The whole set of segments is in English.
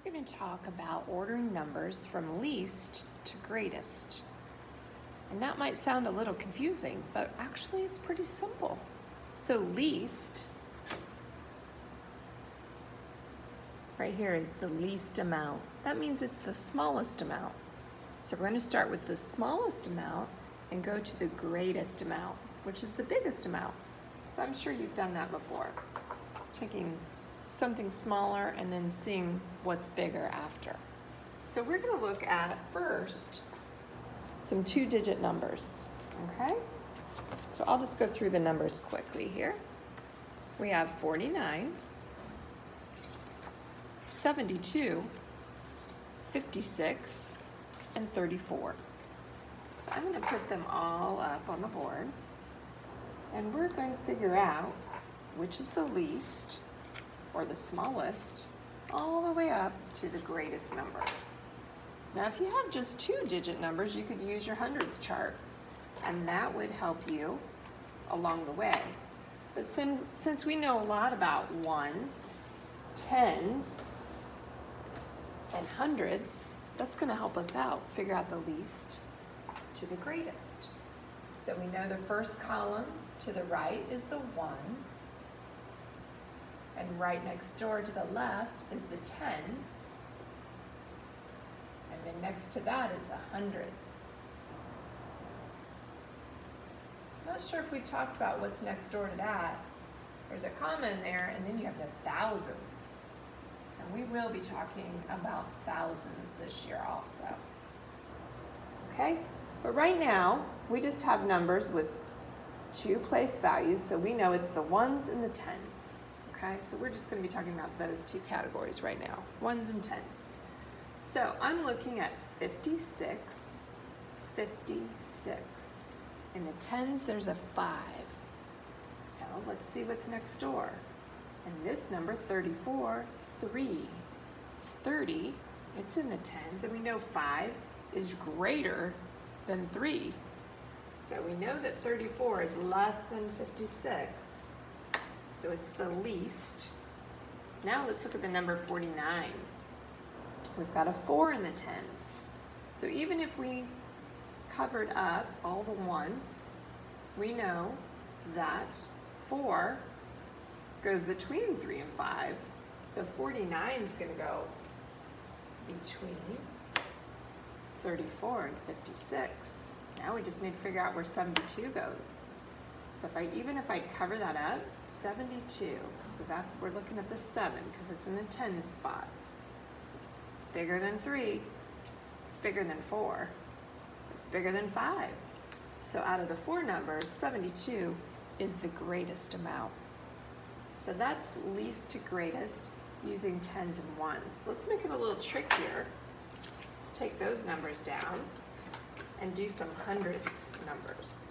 we're going to talk about ordering numbers from least to greatest. And that might sound a little confusing, but actually it's pretty simple. So least, right here is the least amount. That means it's the smallest amount. So we're going to start with the smallest amount and go to the greatest amount, which is the biggest amount. So I'm sure you've done that before, taking something smaller and then seeing what's bigger after. So we're going to look at first some two-digit numbers, okay? So I'll just go through the numbers quickly here. We have 49, 72, 56, and 34. So I'm going to put them all up on the board, and we're going to figure out which is the least or the smallest all the way up to the greatest number. Now if you have just two-digit numbers, you could use your hundreds chart, and that would help you along the way. But since we know a lot about ones, tens, and hundreds, that's going to help us out figure out the least to the greatest. So we know the first column to the right is the ones, and right next door to the left is the tens, and then next to that is the hundreds. Not sure if we talked about what's next door to that. There's a comma in there, and then you have the thousands. And we will be talking about thousands this year also. Okay, but right now, we just have numbers with two place values, so we know it's the ones and the tens. Okay, so we're just going to be talking about those two categories right now, ones and tens. So I'm looking at 56, 56. In the tens, there's a 5. So let's see what's next door. And this number, 34, 3. It's 30, it's in the tens, and we know 5 is greater than 3. So we know that 34 is less than 56. So it's the least. Now let's look at the number 49. We've got a 4 in the tens. So even if we covered up all the ones, we know that 4 goes between 3 and 5. So 49 is going to go between 34 and 56. Now we just need to figure out where 72 goes. So even if I cover that up, 72. So we're looking at the 7 because it's in the 10 spot. It's bigger than 3. It's bigger than 4. It's bigger than 5. So out of the 4 numbers, 72 is the greatest amount. So that's least to greatest using tens and ones. Let's make it a little trickier. Let's take those numbers down and do some hundreds numbers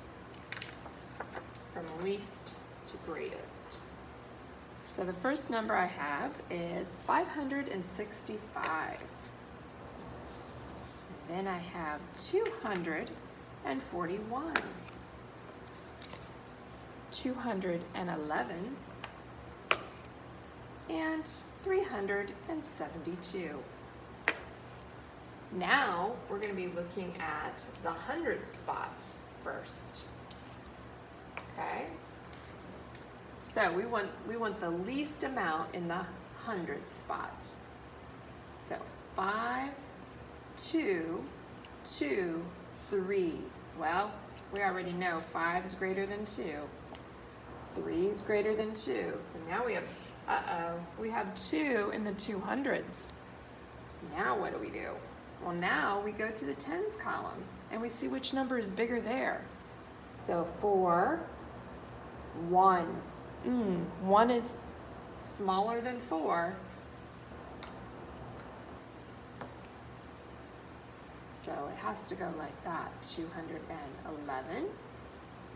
from least to greatest. So the first number I have is 565. And then I have 241, 211, and 372. Now we're going to be looking at the hundreds spot first. Okay? So we want the least amount in the hundreds spot. So 5, 2, 2, 3. Well, we already know 5 is greater than 2. 3 is greater than 2. So now we have 2 in the 200s. Now what do? Well, now we go to the tens column and we see which number is bigger there. So 4, 1. 1 is smaller than 4. So it has to go like that. 211,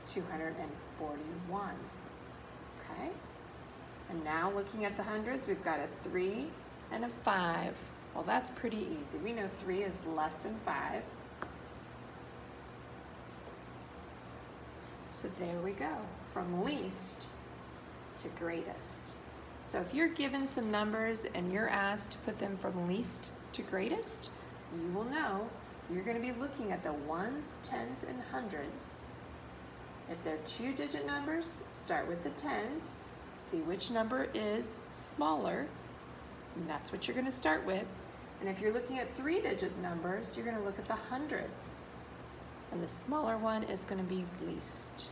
241. Okay? And now looking at the hundreds, we've got a 3 and a 5. Well, that's pretty easy. We know 3 is less than 5. So there we go, from least to greatest. So if you're given some numbers and you're asked to put them from least to greatest, you will know you're going to be looking at the ones, tens, and hundreds. If they're 2-digit numbers, start with the tens, see which number is smaller, and that's what you're going to start with. And if you're looking at 3-digit numbers, you're going to look at the hundreds. And the smaller one is going to be least.